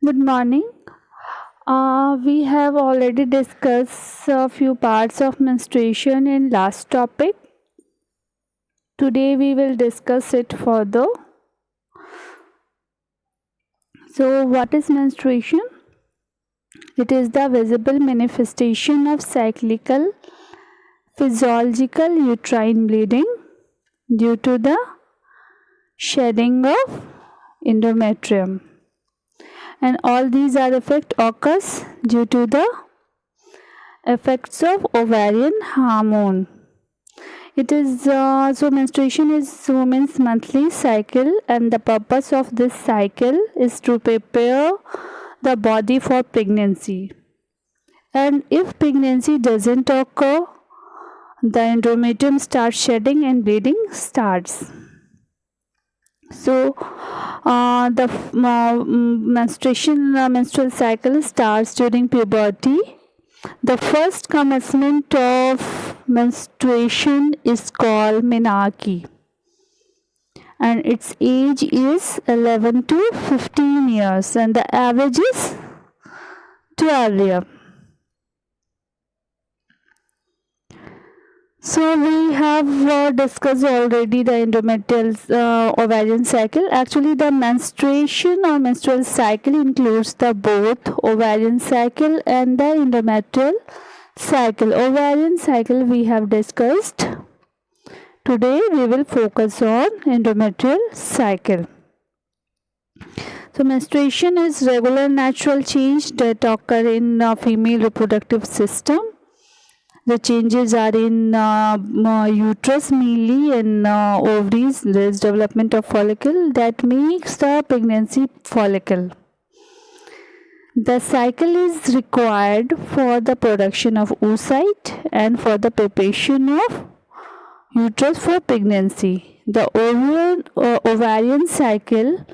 Good morning. We have already discussed a few parts of menstruation in last topic. Today we will discuss it further. So, what is menstruation? It is the visible manifestation of cyclical physiological uterine bleeding due to the shedding of endometrium. And all these are effect occurs due to the effects of ovarian hormone. It is so menstruation is women's monthly cycle, and the purpose of this cycle is to prepare the body for pregnancy. And if pregnancy doesn't occur, the endometrium starts shedding and bleeding starts. So the menstrual cycle starts during puberty. The first commencement of menstruation is called menarche, and its age is 11 to 15 years, and the average is 12 years. So we have discussed already the endometrial ovarian cycle. Actually, the menstruation or menstrual cycle includes the both ovarian cycle and the endometrial cycle. Ovarian cycle we have discussed. Today we will focus on endometrial cycle. So menstruation is regular natural change that occur in female reproductive system. The changes are in uterus mainly and ovaries. There is development of follicle that makes the pregnancy follicle. The cycle is required for the production of oocyte and for the preparation of uterus for pregnancy. The ovarian cycle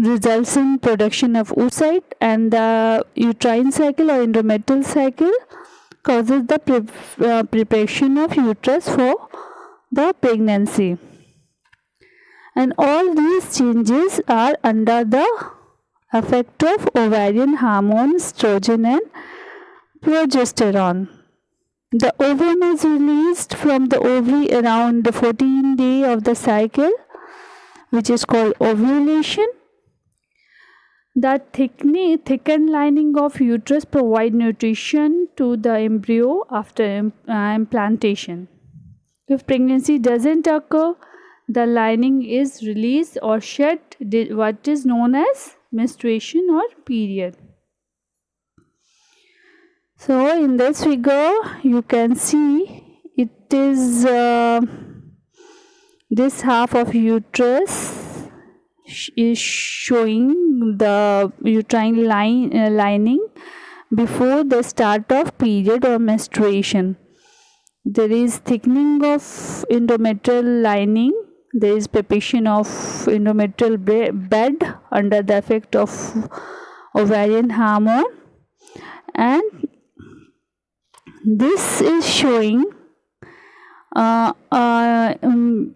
results in production of oocyte, and the uterine cycle or endometrial cycle causes the preparation of uterus for the pregnancy. And all these changes are under the effect of ovarian hormone estrogen and progesterone. The ovum is released from the ovary around the 14th day of the cycle, which is called ovulation. The thickened lining of uterus provide nutrition to the embryo after implantation. If pregnancy doesn't occur, the lining is released or shed, what is known as menstruation or period. So in this figure you can see it is this half of uterus is showing the uterine lining before the start of period or menstruation. There is thickening of endometrial lining. There is preparation of endometrial bed under the effect of ovarian hormone, and this is showing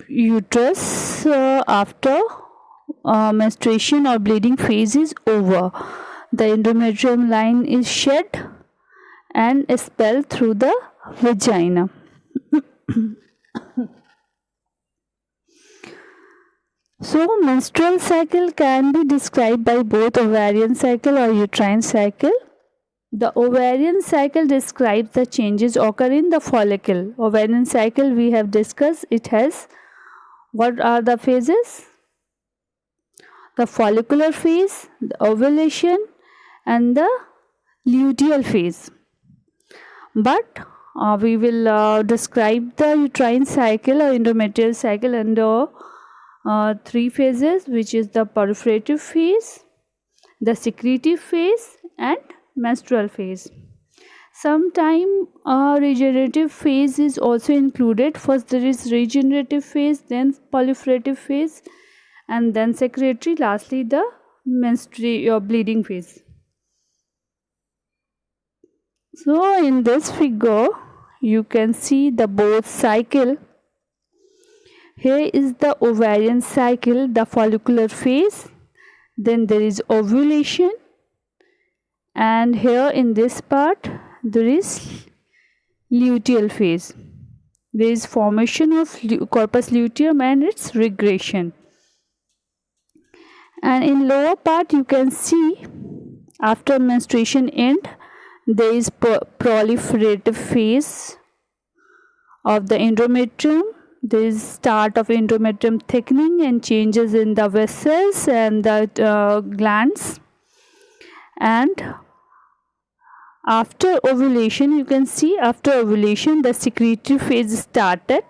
uterus after menstruation or bleeding phase is over. The endometrium line is shed and expelled through the vagina. So menstrual cycle can be described by both ovarian cycle or uterine cycle. The ovarian cycle describes the changes occur in the follicle. Ovarian cycle we have discussed, it has what are the phases? The follicular phase, the ovulation, and the luteal phase. But we will describe the uterine cycle or endometrial cycle under three phases, which is the proliferative phase, the secretive phase, and menstrual phase. Sometime regenerative phase is also included. First there is regenerative phase, then proliferative phase, and then secretory, lastly the bleeding phase. So in this figure you can see the both cycle. Here is the ovarian cycle, the follicular phase. Then there is ovulation, and here in this part there is luteal phase. There is formation of corpus luteum and its regression. And in lower part you can see after menstruation end there is proliferative phase of the endometrium. There is start of endometrium thickening and changes in the vessels and the glands. And after ovulation, you can see after ovulation the secretory phase started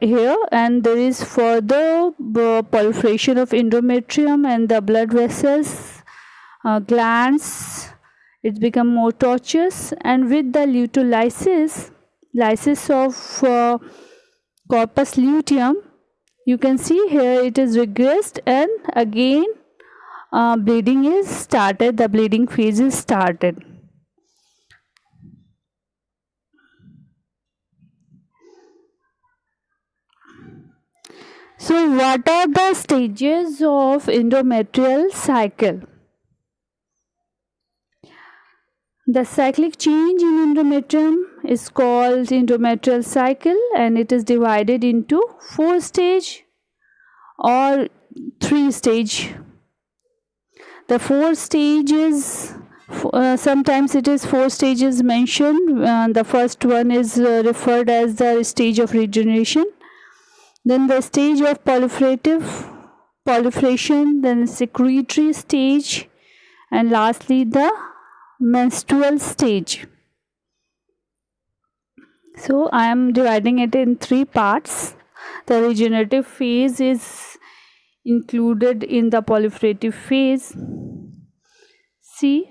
here, and there is further proliferation of endometrium and the blood vessels, glands. It become more tortuous, and with the lysis of corpus luteum, you can see here it is regressed, and again bleeding is started. The bleeding phase is started. So what are the stages of endometrial cycle? The cyclic change in endometrium is called endometrial cycle, and it is divided into 4 stage or 3 stage. The 4 stages, sometimes it is 4 stages mentioned. The first one is referred as the stage of regeneration, then the stage of proliferation, then secretory stage, and lastly the menstrual stage. So I am dividing it in 3 parts. The regenerative phase is included in the proliferative phase. See,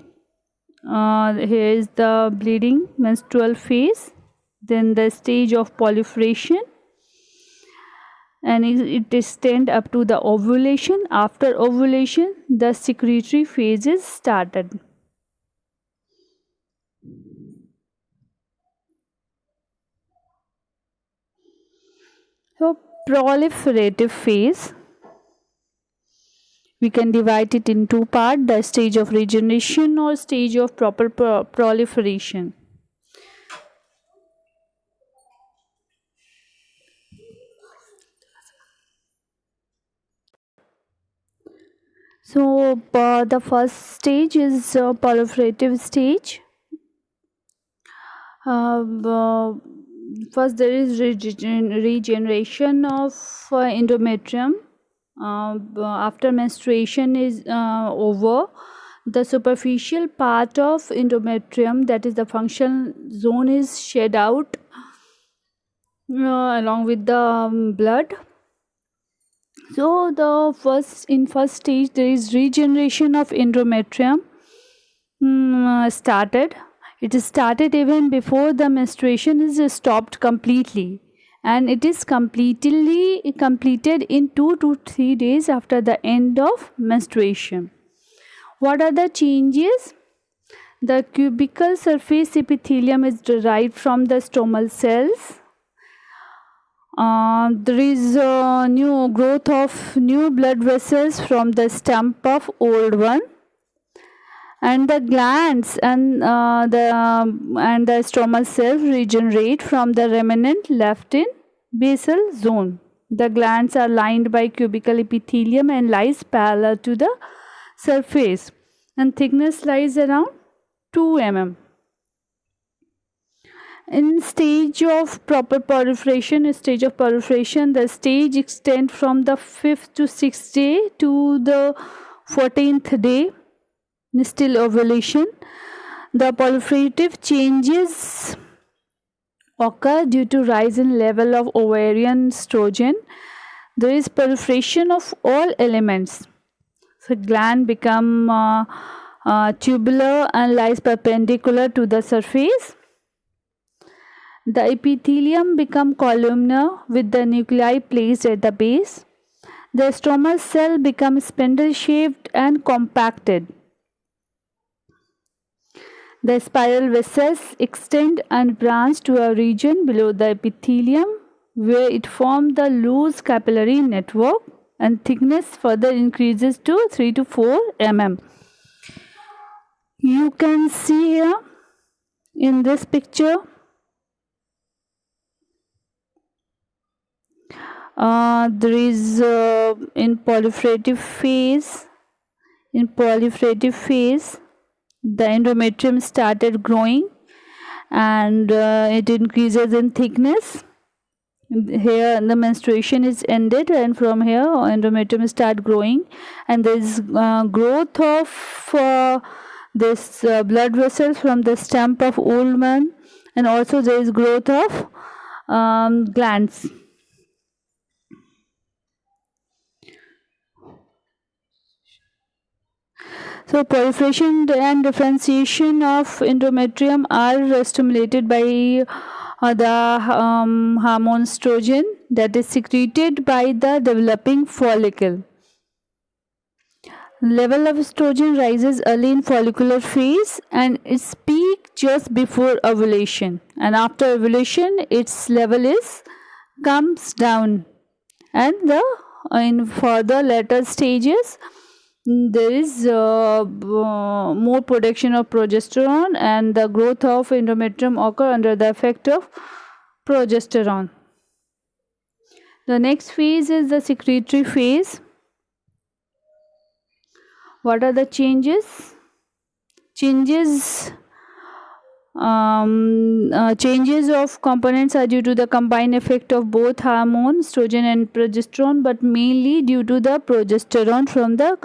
here is the bleeding menstrual phase, then the stage of proliferation, and it extends up to the ovulation. After ovulation, the secretory phase is started. So proliferative phase, we can divide it in 2 parts, the stage of regeneration or stage of proper proliferation. So the first stage is proliferative stage. First there is regeneration of endometrium. After menstruation is over, the superficial part of endometrium, that is the function zone, is shed out along with the blood. So the first stage there is regeneration of endometrium started. It is started even before the menstruation is stopped completely, and it is completed in 2 to 3 days after the end of menstruation. What are the changes? The cubical surface epithelium is derived from the stromal cells. There is new growth of new blood vessels from the stump of old one, and the glands and the stromal cells regenerate from the remnant left in basal zone. The glands are lined by cubical epithelium and lies parallel to the surface, and thickness lies around 2 mm. In stage of proliferation, the stage extends from the 5th to 6th day to the 14th day, still ovulation. The proliferative changes occur due to rise in level of ovarian estrogen. There is proliferation of all elements. So gland become tubular and lies perpendicular to the surface. The epithelium become columnar with the nuclei placed at the base. The stromal cell become spindle shaped and compacted. The spiral vessels extend and branch to a region below the epithelium where it forms the loose capillary network. and thickness further increases to 3 to 4 mm. You can see here in this picture there is in proliferative phase. In proliferative phase, the endometrium started growing and it increases in thickness. Here the menstruation is ended, and from here endometrium start growing, and there is growth of this blood vessels from the stump of woman, and also there is growth of glands. So proliferation and differentiation of endometrium are stimulated by the hormone estrogen that is secreted by the developing follicle. Level of estrogen rises early in follicular phase and its peak just before ovulation, and after ovulation its level comes down, and in further later stages there is more production of progesterone, and the growth of endometrium occur under the effect of progesterone. The next phase is the secretory phase. What are the changes? Changes of components are due to the combined effect of both hormones, estrogen and progesterone, but mainly due to the progesterone from the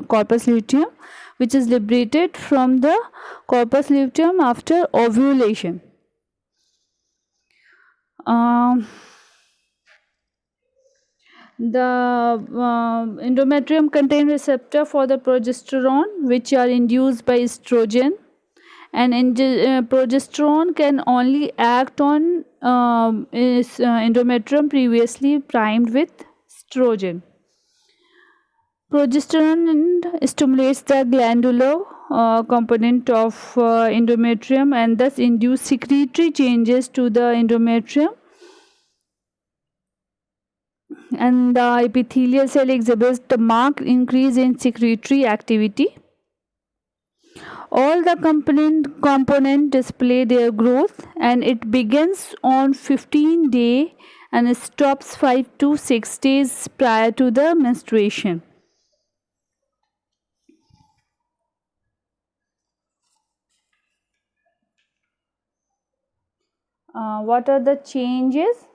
corpus luteum, which is liberated from the corpus luteum after ovulation. The endometrium contain receptor for the progesterone, which are induced by estrogen, and progesterone can only act on endometrium previously primed with estrogen. Progesterone stimulates the glandular component of endometrium and thus induce secretory changes to the endometrium, and the epithelial cell exhibits the marked increase in secretory activity. All the component display their growth, and it begins on 15 day and stops 5 to 6 days prior to the menstruation. What are the changes?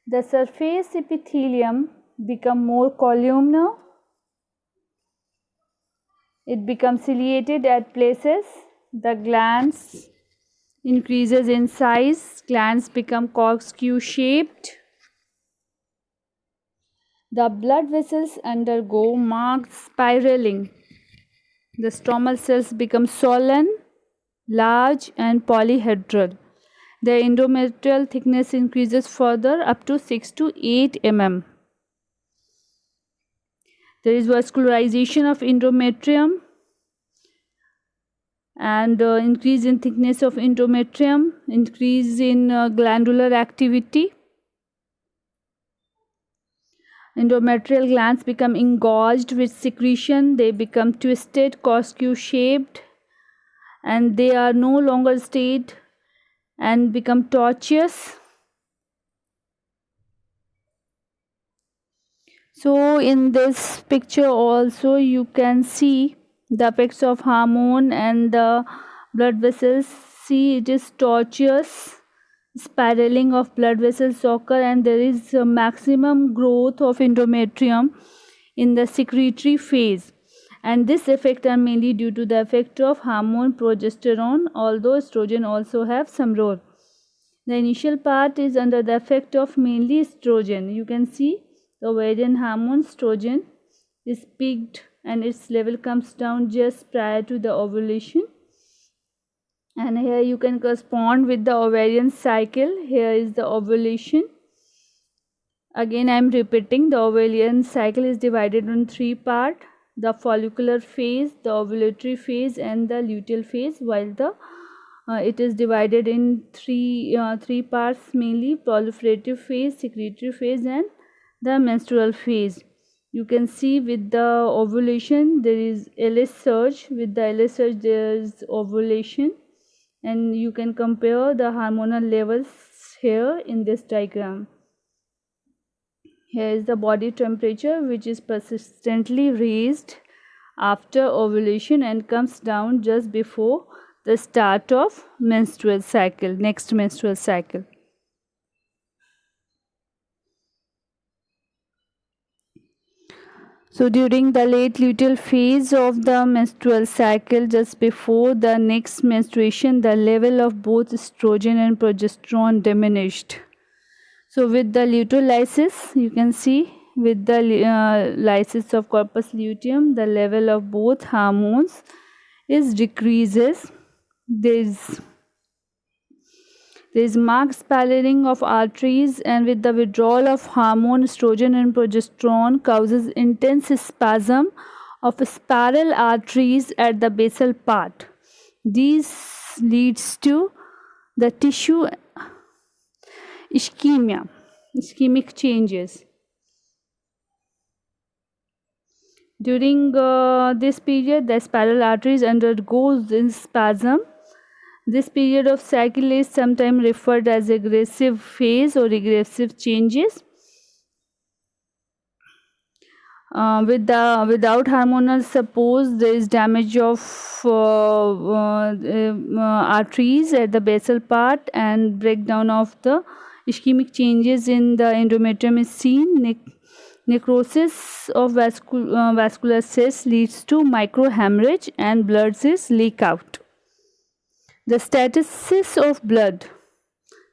The surface epithelium become more columnar. It becomes ciliated at places. The glands increases in size. Glands become corkscrew shaped. The blood vessels undergo marked spiraling. The stromal cells become swollen, large and polyhedral. The endometrial thickness increases further up to 6 to 8 mm. There is vascularization of endometrium and increase in thickness of endometrium, increase in glandular activity. Endometrial glands become engorged with secretion. They become twisted, corkscrew shaped, and they are no longer straight and become tortuous. So in this picture also you can see the effects of hormone and the blood vessels. See, it is tortuous, spiraling of blood vessels occur, and there is a maximum growth of endometrium in the secretory phase, and this effect are mainly due to the effect of hormone progesterone, although estrogen also have some role. The initial part is under the effect of mainly estrogen. You can see the ovarian hormone estrogen is peaked and its level comes down just prior to the ovulation. And here you can correspond with the ovarian cycle. Here is the ovulation. Again I am repeating, the ovarian cycle is divided in 3 parts: the follicular phase, the ovulatory phase and the luteal phase, while the it is divided in three parts, mainly proliferative phase, secretory phase and the menstrual phase. You can see with the ovulation there is LS surge, with the LS surge there is ovulation, and you can compare the hormonal levels here in this diagram. Here is the body temperature, which is persistently raised after ovulation and comes down just before the start of menstrual cycle, next menstrual cycle. So during the late luteal phase of the menstrual cycle, just before the next menstruation, the level of both estrogen and progesterone diminished. So with the luteolysis, you can see with the lysis of corpus luteum, the level of both hormones is decreases. There is marked spiraling of arteries, and with the withdrawal of hormone, estrogen and progesterone causes intense spasm of spiral arteries at the basal part. This leads to the tissue ischemic changes. During this period, the spiral arteries undergoes in spasm. This period of cycle is sometimes referred as regressive phase or regressive changes. Without hormonal support, there is damage of arteries at the basal part, and breakdown of the ischemic changes in the endometrium is seen. Necrosis of vascular cells leads to microhemorrhage and blood cells leak out. The status of blood.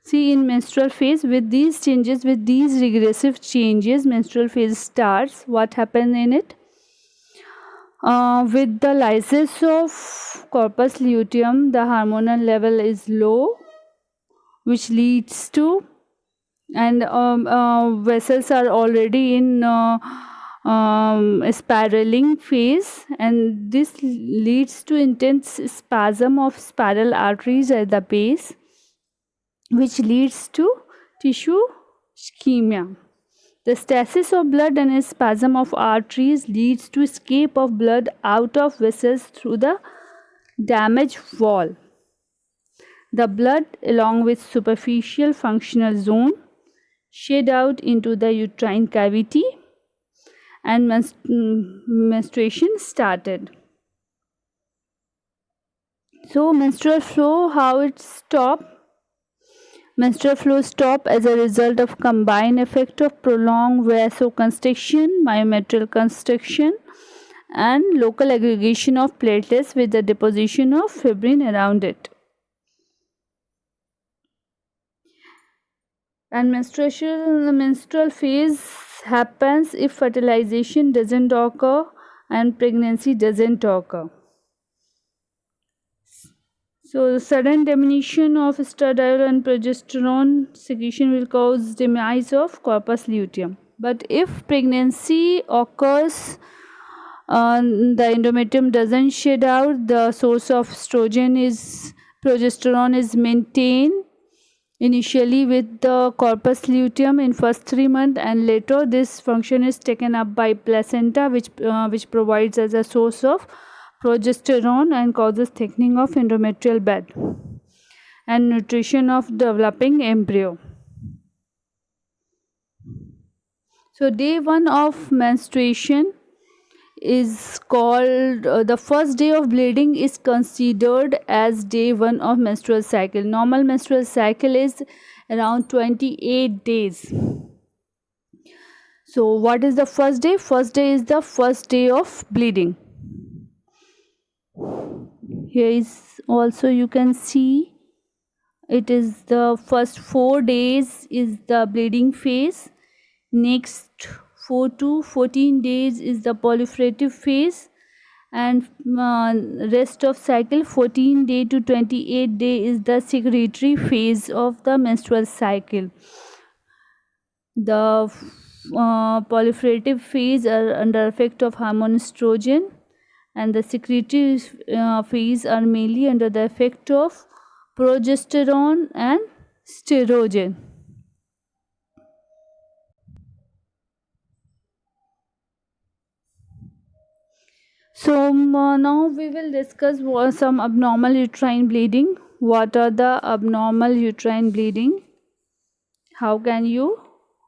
See, in menstrual phase, with these changes, with these regressive changes, menstrual phase starts. What happens in it? With the lysis of corpus luteum, the hormonal level is low, which leads to, and vessels are already in spiraling phase, and this leads to intense spasm of spiral arteries at the base, which leads to tissue ischemia. The stasis of blood and spasm of arteries leads to escape of blood out of vessels through the damaged wall. The blood, along with superficial functional zone, shed out into the uterine cavity, and menstruation started. So menstrual flow, how it stopped? Menstrual flow stop as a result of combined effect of prolonged vasoconstriction, myometrial constriction, and local aggregation of platelets with the deposition of fibrin around it. And the menstrual phase happens if fertilization doesn't occur and pregnancy doesn't occur. So, sudden diminution of estradiol and progesterone secretion will cause demise of corpus luteum. But if pregnancy occurs, the endometrium doesn't shed out, the source of progesterone is maintained initially with the corpus luteum in first 3 months, and later this function is taken up by placenta, which provides as a source of progesterone and causes thickening of endometrial bed and nutrition of developing embryo. So day 1 of menstruation is called the first day of bleeding is considered as day 1 of menstrual cycle. Normal menstrual cycle is around 28 days. So what is the first day? First day is the first day of bleeding. Here is also, you can see, it is the first 4 days is the bleeding phase. Next 4 to 14 days is the proliferative phase, and rest of cycle 14 day to 28 day is the secretory phase of the menstrual cycle. The proliferative phase are under effect of hormone estrogen, and the secretory phase are mainly under the effect of progesterone and estrogen. So now we will discuss some abnormal uterine bleeding. What are the abnormal uterine bleeding? How can you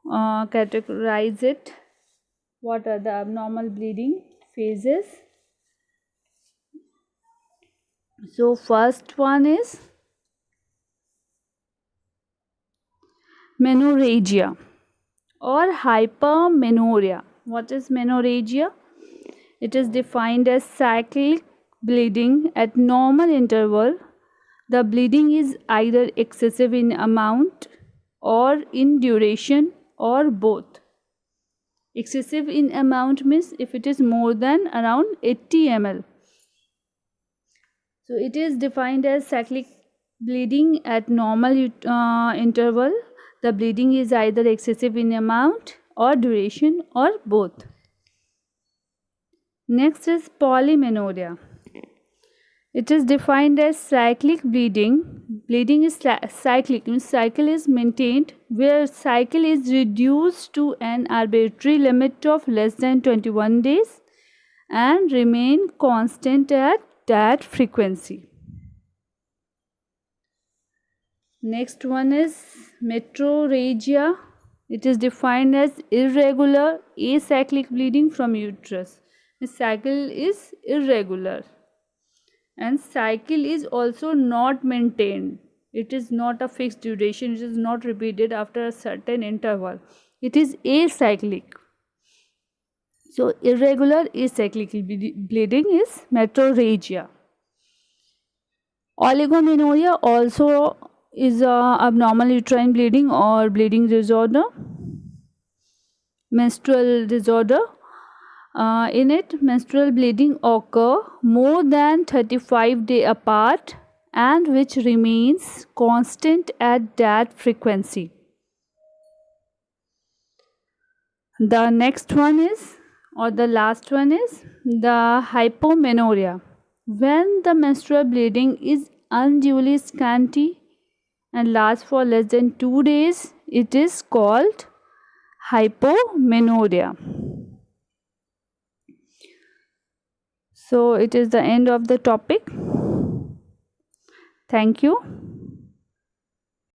categorize it? What are the abnormal bleeding phases? So first one is menorrhagia or hypermenorrhea. What is menorrhagia? It is defined as cyclic bleeding at normal interval. The bleeding is either excessive in amount or in duration or both. Excessive in amount means if it is more than around 80 ml. So it is defined as cyclic bleeding at normal interval. The bleeding is either excessive in amount or duration or both. Next is polymenorrhea. It is defined as cyclic bleeding. Bleeding is cyclic, means cycle is maintained where cycle is reduced to an arbitrary limit of less than 21 days and remain constant at that frequency. Next one is metrorrhagia. It is defined as irregular acyclic bleeding from uterus. The cycle is irregular and cycle is also not maintained. It is not a fixed duration. It is not repeated after a certain interval. It is acyclic. So irregular acyclic bleeding is metrorrhagia. Oligomenorrhea also is a abnormal uterine bleeding or bleeding disorder, menstrual disorder. In it, menstrual bleeding occur more than 35 days apart and which remains constant at that frequency. The next one is, or the last one is, the hypomenorrhea. When the menstrual bleeding is unduly scanty and lasts for less than 2 days, it is called hypomenorrhea. So it is the end of the topic. Thank you.